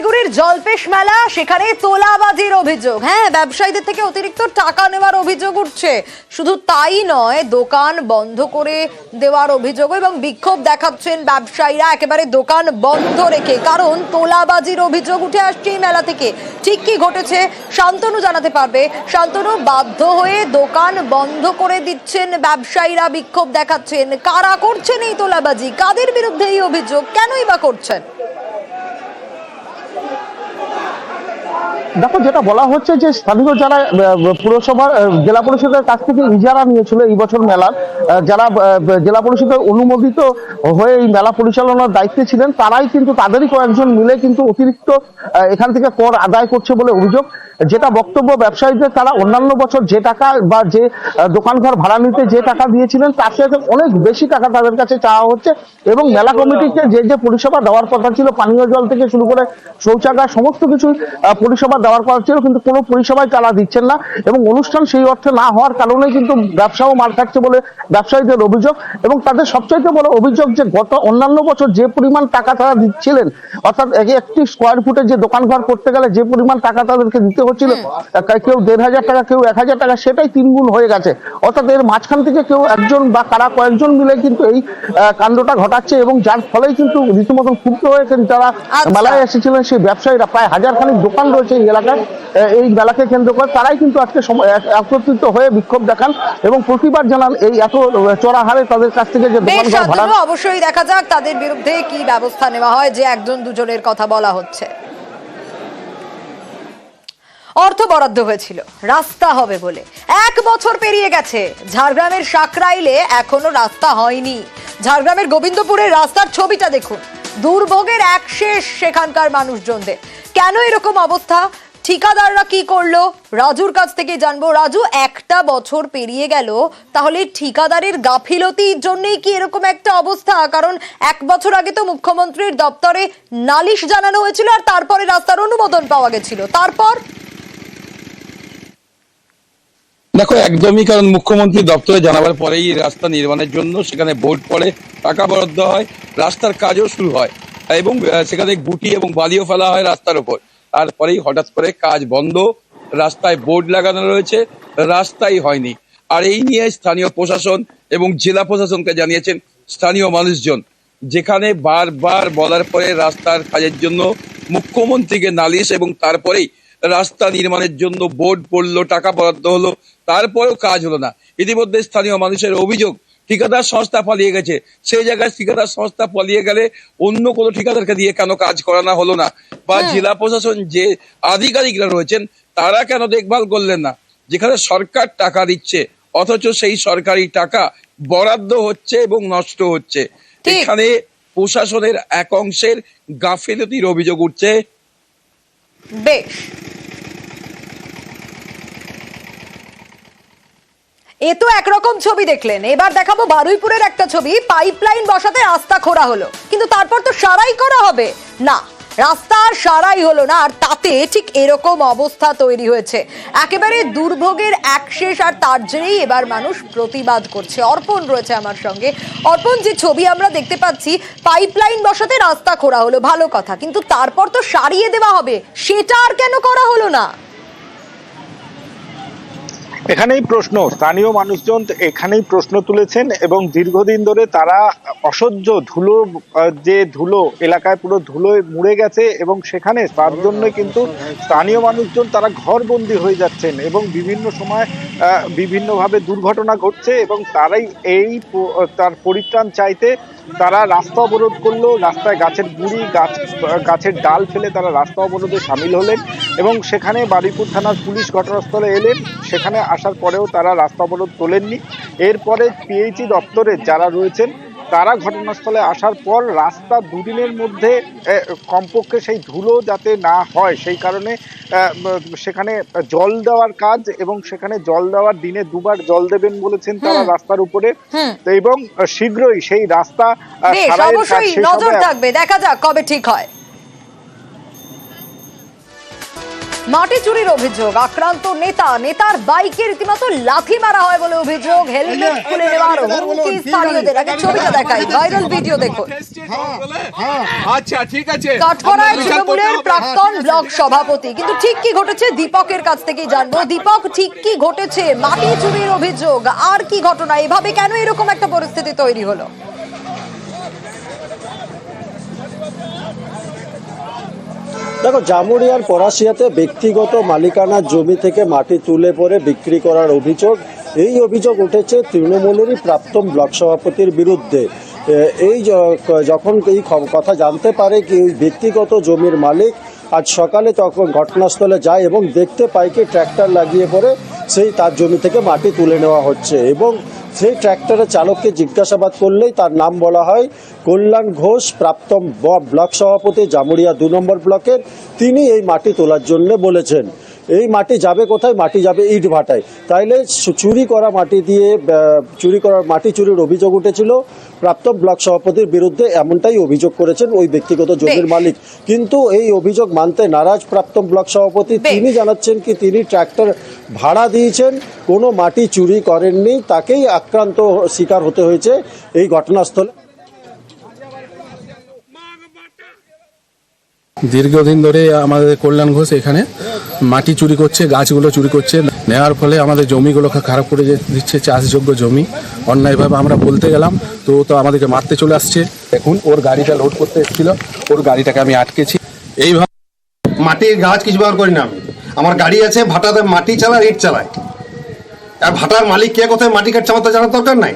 শিলিগুড়ির জলপেশ মেলা, সেখানে তোলাবাজির অভিযোগ। হ্যাঁ, ব্যবসায়ীদের থেকে অতিরিক্ত টাকা নেওয়ার অভিযোগ উঠছে। শুধু তাই নয়, দোকান বন্ধ করে দেওয়ার অভিযোগ এবং বিক্ষোভ দেখাচ্ছেন ব্যবসায়ীরা একেবারে দোকান বন্ধ রেখে, কারণ তোলাবাজির অভিযোগ উঠে আসছে এই মেলা থেকে। ঠিক কি ঘটেছে শান্তনু জানাতে পারবে। শান্তনু, বাধ্য হয়ে দোকান বন্ধ করে দিচ্ছেন ব্যবসায়ীরা, বিক্ষোভ দেখাচ্ছেন, কারা করছেন এই তোলাবাজি, কাদের বিরুদ্ধে এই অভিযোগ, কেনই বা করছেন? দেখো, যেটা বলা হচ্ছে যে স্থানীয় যারা পুরসভার জেলা পরিষদের কাছ থেকে ইজারা নিয়েছিল এই বছর মেলার, যারা জেলা পরিষদের অনুমোদিত হয়ে এই মেলা পরিচালনার দায়িত্বে ছিলেন, তারাই কিন্তু তাদেরই কয়েকজন মিলে কিন্তু অতিরিক্ত এখান থেকে কর আদায় করছে বলে অভিযোগ। যেটা বক্তব্য ব্যবসায়ীদের, তারা অন্যান্য বছর যে টাকা বা যে দোকানঘর ভাড়া নিতে যে টাকা দিয়েছিলেন তার সাথে অনেক বেশি টাকা তাদের কাছে চাওয়া হচ্ছে, এবং মেলা কমিটিকে যে যে পরিষেবা দেওয়ার কথা ছিল, পানীয় জল থেকে শুরু করে শৌচাগার সমস্ত কিছু পরিষেবা দেওয়ার কথা ছিল, কিন্তু কোনো পরিষেবাই তারা দিচ্ছেন না, এবং অনুষ্ঠান সেই অর্থে না হওয়ার কারণে কিন্তু ব্যবসাও মার খাচ্ছে বলে ব্যবসায়ীদের অভিযোগ। এবং তাদের সবচাইতে বড় অভিযোগ যে গত অন্যান্য বছর যে পরিমাণ টাকা তারা দিচ্ছিলেন, অর্থাৎ একটি স্কোয়ার ফুটে যে দোকানঘর করতে গেলে যে পরিমাণ টাকা তাদেরকে দিতে হচ্ছিল, কেউ ১,৫০০ টাকা, কেউ ১,০০০ টাকা, সেটাই ৩ গুণ হয়ে গেছে। অর্থাৎ এর মাঝখান থেকে কেউ একজন বা কারা কয়েকজন মিলে কিন্তু এই কাণ্ডটা ঘটাচ্ছে, এবং যার ফলেই কিন্তু রীতিমতন ক্ষুব্ধ হয়েছেন যারা মেলায় এসেছিলেন সেই ব্যবসায়ীরা। প্রায় ১,০০০ খানিক দোকান রয়েছে এই এলাকায়, এই মেলাকে কেন্দ্র করে তারাই কিন্তু আজকে একত্রিত হয়ে বিক্ষোভ দেখান এবং প্রতিবাদ জানান এই এত চড়া হারে তাদের কাছ থেকে যে দোকানঘর ভাড়া। অবশ্যই দেখা যাক তাদের বিরুদ্ধে কি ব্যবস্থা নেওয়া হয়, যে একজন দুজনের কথা বলা হচ্ছে। অর্থ বরাদ্দ হয়েছিল রাস্তা হবে বলে, ১ বছর পেরিয়ে গেছে, ঝাড়গ্রামের সাকরাইলে এখনো রাস্তা হয়নি। ঝাড়গ্রামের গোবিন্দপুরের রাস্তার ছবিটা দেখুন, দুর্ভোগের এক শেষ সেখানকার মানুষজনদের। কেন এরকম অবস্থা, ঠিকাদাররা কি করলো, রাজুর কাছ থেকে জানবো। রাজু, 1টা বছর পেরিয়ে গেল, তাহলে ঠিকাদারের গাফিলতির জন্যই কি এরকম একটা অবস্থা? কারণ 1 বছর আগে তো মুখ্যমন্ত্রীর দপ্তরে নালিশ জানানো হয়েছিল, আর তারপরে রাস্তার অনুমোদন পাওয়া গেছিল। তারপর দেখো, একদমই, কারণ মুখ্যমন্ত্রী দপ্তরে জানাবার পরেই রাস্তা নির্মাণের জন্য সেখানে বোর্ড পড়ে, টাকা বরাদ্দ হয়, রাস্তার কাজও শুরু হয়, এবং সেখানে গুটি এবং বালিও ফেলা হয় রাস্তার উপর। তারপরেই হঠাৎ করে কাজ বন্ধ, রাস্তায় বোর্ড লাগানো রয়েছে, রাস্তাই হয়নি। আর এই নিয়ে স্থানীয় প্রশাসন এবং জেলা প্রশাসনকে জানিয়েছেন স্থানীয় মানুষজন, যেখানে বারবার বলার পরে রাস্তার কাজের জন্য মুখ্যমন্ত্রীকে নালিশ, এবং তারপরেই রাস্তা নির্মাণের জন্য বোর্ড পড়লো, টাকা বরাদ্দ হলো, তারপরেও কাজ হলো না। ইতিমধ্যে স্থানীয় মানুষের অভিযোগ, ঠিকাদার সংস্থা পালিয়ে গেছে। সেই জায়গায় ঠিকাদার সংস্থা পালিয়ে গেলে অন্য কোনো ঠিকাদারকে দিয়ে কেন কাজ করানো হলো না, বা জেলা প্রশাসন যে আধিকারিকরা রয়েছেন তারা কেন দেখভাল করলেন না? যেখানে সরকার টাকা দিচ্ছে, অথচ সেই সরকারি টাকা বরাদ্দ হচ্ছে এবং নষ্ট হচ্ছে। এখানে প্রশাসনের এক অংশের গাফিলতির অভিযোগ উঠছে। বেশ, এ তো একরকম ছবি দেখলেন, এবার দেখাবো বারুইপুরের একটা ছবি। পাইপলাইন বসাতে রাস্তা খোঁড়া হলো, কিন্তু তারপর তো সারাই করা হবে না, রাস্তা আর সারাই হলো না, আর তাতে ঠিক এরকম অবস্থা তৈরি হয়েছে। একেবারে দুর্ভোগের এক শেষ, আর তার জেরেই এবার মানুষ প্রতিবাদ করছে। অর্পণ রয়েছে আমার সঙ্গে। অর্পণ, যে ছবি আমরা দেখতে পাচ্ছি, পাইপলাইন বসাতে রাস্তা খোঁড়া হলো, ভালো কথা, কিন্তু তারপর তো সারিয়ে দেওয়া হবে, সেটা আর কেন করা হলো না? এখানেই প্রশ্ন, স্থানীয় মানুষজন এখানেই প্রশ্ন তুলেছেন, এবং দীর্ঘদিন ধরে তারা অসহ্য ধুলো, যে ধুলো এলাকায় পুরো ধুলোয় মুড়ে গেছে, এবং সেখানে তার জন্য কিন্তু স্থানীয় মানুষজন তারা ঘরবন্দি হয়ে যাচ্ছেন, এবং বিভিন্ন সময় বিভিন্নভাবে দুর্ঘটনা ঘটছে, এবং তারাই তার পরিত্রাণ চাইতে তারা রাস্তা অবরোধ করলো। রাস্তায় গাছের গুঁড়ি, গাছের ডাল ফেলে তারা রাস্তা অবরোধে সামিল হলেন, এবং সেখানে বারুইপুর থানার পুলিশ ঘটনাস্থলে এলেন। সেখানে আসার পরেও তারা রাস্তা অবরোধ তোলেননি। এরপরে পিএইচই দপ্তরে যারা রয়েছেন তারা ঘটনাস্থলে আসার পর রাস্তা দুদিনের মধ্যে কমপক্ষে সেই ধুলো যাতে না হয় সেই কারণে সেখানে জল দেওয়ার কাজ, এবং সেখানে জল দেওয়ার দিনে 2বার জল দেবেন বলেছেন তারা রাস্তার উপরে, এবং শীঘ্রই সেই রাস্তা অবশ্যই নজর থাকবে, দেখা যাক কবে ঠিক হয়। মাটি চুরির অভিযোগ, আক্রান্ত নেতার বাইকে রীতিমতো লাথি মারা হয় বলে অভিযোগ, হেলমেট খুলে নেওয়ার হুমকি স্থানীয়দের। আগে ছবিটা দেখাই, ভাইরাল ভিডিও দেখুন। আচ্ছা ঠিক আছে, কাঠগড়ায় তৃণমূলের প্রাক্তন ব্লক সভাপতি, কিন্তু ঠিক কি ঘটেছে দীপকের কাছ থেকেই জানবো। দীপক, ঠিক কি ঘটেছে? মাটি চুরির অভিযোগ, আর কি ঘটনা? এভাবে কেন এরকম একটা পরিস্থিতি তৈরি হলো? দেখো, জামুরিয়ার পরাশিয়াতে ব্যক্তিগত মালিকানার জমি থেকে মাটি তুলে পরে বিক্রি করার অভিযোগ, এই অভিযোগ উঠেছে তৃণমূলেরই প্রাক্তন ব্লক সভাপতির বিরুদ্ধে। যখন এই কথা জানতে পারে কি ওই ব্যক্তিগত জমির মালিক আজ সকালে, তখন ঘটনাস্থলে যায় এবং দেখতে পায় কি ট্র্যাক্টর লাগিয়ে পরে তার জমি থেকে মাটি তুলে নেওয়া হচ্ছে। এবং সেই ট্র্যাক্টরের চালককে জিজ্ঞাসাবাদ করলেই তার নাম বলা হয় কল্যাণ ঘোষ, প্রাক্তন ব্লক সভাপতি জামুরিয়া 2 নম্বর ব্লকের। তিনি এই মাটি তোলার জন্য বলেছেন। এই মাটি যাবে কোথায়? মাটি যাবে ইট ভাটায়। তাইলে চুরি করা মাটি দিয়ে মাটি চুরির অভিযোগ উঠেছিল প্রাক্তন ব্লক সভাপতির বিরুদ্ধে, এমনটাই অভিযোগ করেছেন ওই ব্যক্তিগত জমির মালিক। কিন্তু এই অভিযোগ মানতে নারাজ প্রাক্তন ব্লক সভাপতি। তিনি জানাচ্ছেন কি তিনি ট্র্যাক্টর ভাড়া দিয়েছেন, কোনো মাটি চুরি করেননি, তাকেই আক্রান্ত শিকার হতে হয়েছে এই ঘটনাস্থলে। দীর্ঘদিন ধরে আমাদের কল্যাণ ঘোষ এখানে মাটি চুরি করছে, গাছগুলো চুরি করছে, নেওয়ার ফলে আমাদের জমিগুলোকে খারাপ করে দিচ্ছে, চাষযোগ্য জমি। অন্যায়ভাবে আমরা বলতে গেলাম তো আমাদেরকে মারতে চলে আসছে। দেখুন, ওর গাড়িটা লোড করতে এসেছিল, ওর গাড়িটাকে আমি আটকেছি। এইভাবে মাটির গাছ কিছু ব্যবহার করি না আমি। আমার গাড়ি আছে, ভাটাতে মাটি চালায়, ইট চালায়। আর ভাটার মালিক কে কোথায় মাটি কাটছে আমার তো জানার দরকার নাই।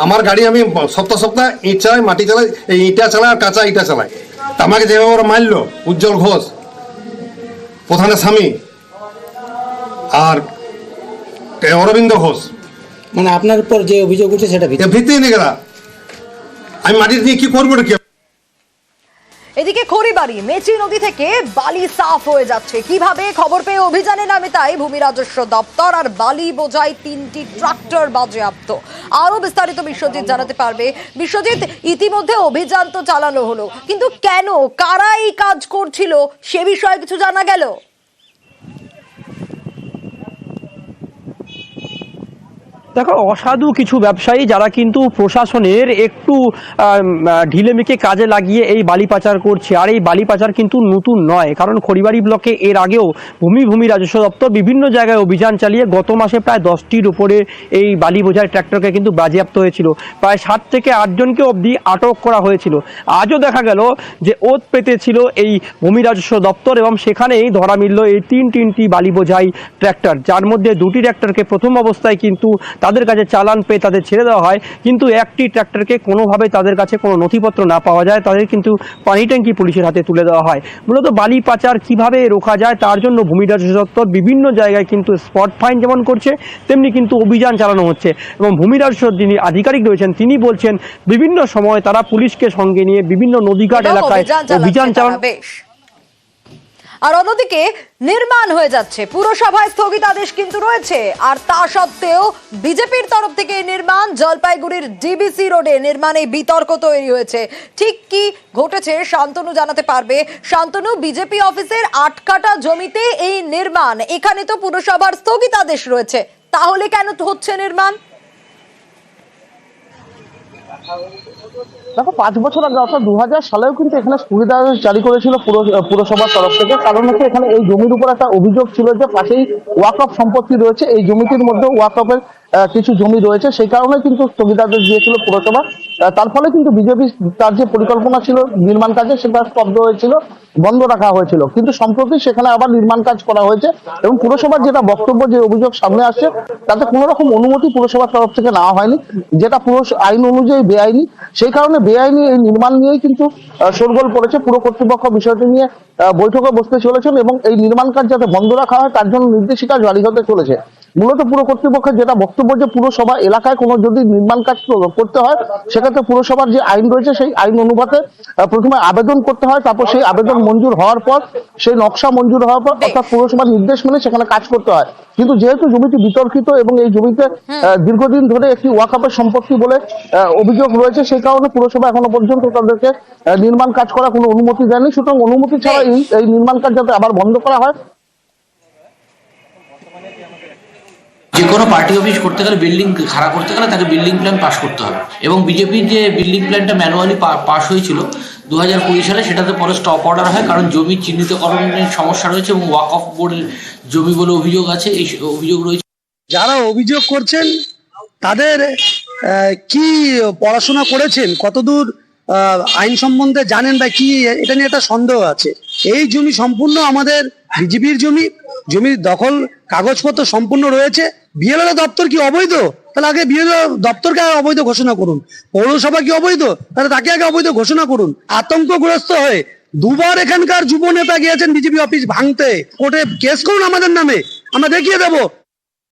আমার গাড়ি আমি সপ্তাহ ইট চালাই, মাটি চালাই, এই ইটা চালাই আর কাঁচা ইটা চালাই। আমাকে যেভাবে ওরা মারলো, উজ্জ্বল ঘোষ প্রধানের স্বামী আর অরবিন্দ ঘোষ, মানে আপনার উপর যে অভিযোগ উঠছে সেটা ভিত্তি নেই গেলা। আমি মাটির নিয়ে কি করবো নাকি? এদিকে খড়িবাড়ি মেচি নদী থেকে বালি সাফ হয়ে যাচ্ছে কিভাবে? খবর পেয়ে অভিযানে নামে তাই ভূমি রাজস্ব দপ্তর, আর বালি বোঝাই 3টি ট্রাক্টর বাজেয়াপ্ত। আরো বিস্তারিত বিশ্বজিৎ জানাতে পারবে। বিশ্বজিৎ, ইতিমধ্যে অভিযান তো চালানো হলো, কিন্তু কেন, কারা এই কাজ করছিল সে বিষয়ে কিছু জানা গেল? দেখো, অসাধু কিছু ব্যবসায়ী যারা কিন্তু প্রশাসনের একটু ঢিলেমিকে কাজে লাগিয়ে এই বালি পাচার করছে। আর এই বালি পাচার কিন্তু নতুন নয়, কারণ খড়িবাড়ি ব্লকে এর আগেও ভূমি রাজস্ব দপ্তর বিভিন্ন জায়গায় অভিযান চালিয়ে গত মাসে প্রায় 10টির উপরে এই বালি বোঝাই ট্র্যাক্টরকে কিন্তু বাজেয়াপ্ত হয়েছিল। প্রায় 7 থেকে 8 জনকে অবধি আটক করা হয়েছিল। আজও দেখা গেল যে ওত পেতেছিল এই ভূমি রাজস্ব দপ্তর, এবং সেখানেই ধরা মিলল এই তিনটি বালি বোঝাই ট্র্যাক্টর, যার মধ্যে 2টি ট্র্যাক্টরকে প্রথম অবস্থায় কিন্তু তাদের কাছে চালান পেয়ে তাদের ছেড়ে দেওয়া হয়, কিন্তু একটি ট্র্যাক্টরকে কোনোভাবে তাদের কাছে কোনো নথিপত্র না পাওয়া যায়, তাদের কিন্তু পানি ট্যাঙ্কি পুলিশের হাতে তুলে দেওয়া হয়। মূলত বালি পাচার কিভাবে রোকা যায় তার জন্য ভূমি রাজস্ব দপ্তর বিভিন্ন জায়গায় কিন্তু স্পট ফাইন যেমন করছে, তেমনি কিন্তু অভিযান চালানো হচ্ছে। এবং ভূমি রাজস্ব যিনি আধিকারিক রয়েছেন তিনি বলছেন বিভিন্ন সময় তারা পুলিশকে সঙ্গে নিয়ে বিভিন্ন নদীঘাট এলাকায় অভিযান চালানো। আর অন্যদিকে নির্মাণ হয়ে যাচ্ছে, পুরসভায় স্থগিতাদেশ কিন্তু রয়েছে, আর তা সত্ত্বেও বিজেপির তরফ থেকে নির্মাণ। জলপাইগুড়ির ডিবিসি রোডে নির্মাণে বিতর্ক তৈরি হয়েছে। ঠিক কি ঘটেছে শান্তনু জানাতে পারবে। শান্তনু, বিজেপি অফিসের 8 কাঠা জমিতে এই নির্মাণ, এখানে তো পুরসভার স্থগিতাদেশ রয়েছে, তাহলে কেন হচ্ছে নির্মাণ? দেখো, 5 বছর আগে অর্থাৎ 2000 সালেও কিন্তু এখানে স্থগিতাদেশ জারি করেছিল পুরসভার তরফ থেকে। কারণ হচ্ছে এখানে এই জমির উপর একটা অভিযোগ ছিল যে পাশেই ওয়াকফ সম্পত্তি রয়েছে, এই জমিটির মধ্যে ওয়াকফের কিছু জমি রয়েছে, সেই কারণে কিন্তু স্থগিতাদেশ দিয়েছিল পুরসভা। তার ফলে কিন্তু বিজেপি তার যে পরিকল্পনা ছিল নির্মাণ কাজে সেটা স্তব্ধ হয়েছিল, বন্ধ রাখা হয়েছিল। কিন্তু সম্প্রতি সেখানে আবার নির্মাণ কাজ করা হয়েছে, এবং পুরসভার যেটা বক্তব্য, যে অভিযোগ সামনে আসছে তাতে কোনো রকম অনুমতি পুরসভার তরফ থেকে নেওয়া হয়নি, যেটা পুরো আইন অনুযায়ী বেআইনি। সেই কারণে বেআইনি এই নির্মাণ নিয়েই কিন্তু শোরগোল পড়েছে। পুরো কর্তৃপক্ষ বিষয়টি নিয়ে বৈঠকে বসতে চলেছেন, এবং এই নির্মাণ কাজ যাতে বন্ধ রাখা হয় তার জন্য নির্দেশিকা জারি হতে চলেছে। মূলত পুরো কর্তৃপক্ষের যেটা বক্তব্য, যে পুরসভা এলাকায় কোনো যদি নির্মাণ কাজ করতে হয় সেক্ষেত্রে পুরসভার যে আইন রয়েছে সেই আইন অনুপাতে প্রথমে আবেদন করতে হয়, তারপর সেই আবেদন মঞ্জুর হওয়ার পর, সেই নকশা মঞ্জুর হওয়ার পর, অর্থাৎ পুরসভার নির্দেশ মেনে সেখানে কাজ করতে হয়। কিন্তু যেহেতু জমিটি বিতর্কিত এবং এই জমিতে দীর্ঘদিন ধরে একটি ওয়াকফের সম্পত্তি বলে অভিযোগ রয়েছে, সেই কারণে পুরসভা এখনো পর্যন্ত তাদেরকে নির্মাণ কাজ করার কোনো অনুমতি দেয়নি। সুতরাং অনুমতি ছাড়া এই নির্মাণ কাজ যাতে আবার বন্ধ করা হয় কোনো পার্টি অফিস করতে গেলে, বিল্ডিং খাড়া করতে গেলে তাকে বিল্ডিং প্ল্যান পাস করতে হবে, এবং বিজেপির যে বিল্ডিং প্ল্যানটা ম্যানুয়ালি পাস হয়েছিল 2020 সালে, সেটাতে পরে স্টপ অর্ডার হয়, কারণ জমি চিহ্নিতকরণের সমস্যা রয়েছে এবং ওয়াক অফ বোর্ডের জমি বলে অভিযোগ আছে, এই অভিযোগ রয়েছে। যারা অভিযোগ করছেন তাদের কি পড়াশোনা করেছেন, কতদূর আইন সম্বন্ধে জানেন, বা কি এটা নিয়ে একটা সন্দেহ আছে। এই জমি সম্পূর্ণ আমাদের বিজেপির জমি, জমির দখল কাগজপত্র সম্পূর্ণ রয়েছে। বিএলআর দপ্তর কি অবৈধ? তাহলে আগে বিএলআর দপ্তরকে অবৈধ ঘোষণা করুন। পৌরসভা কি অবৈধ? তাহলে তাকে আগে অবৈধ ঘোষণা করুন। আতঙ্কগ্রস্ত হয়ে দুবার এখানকার যুব নেতা গিয়েছেন বিজেপি অফিস ভাঙতে, কোর্টে কেস করুন আমাদের নামে, আমরা দেখিয়ে দেবো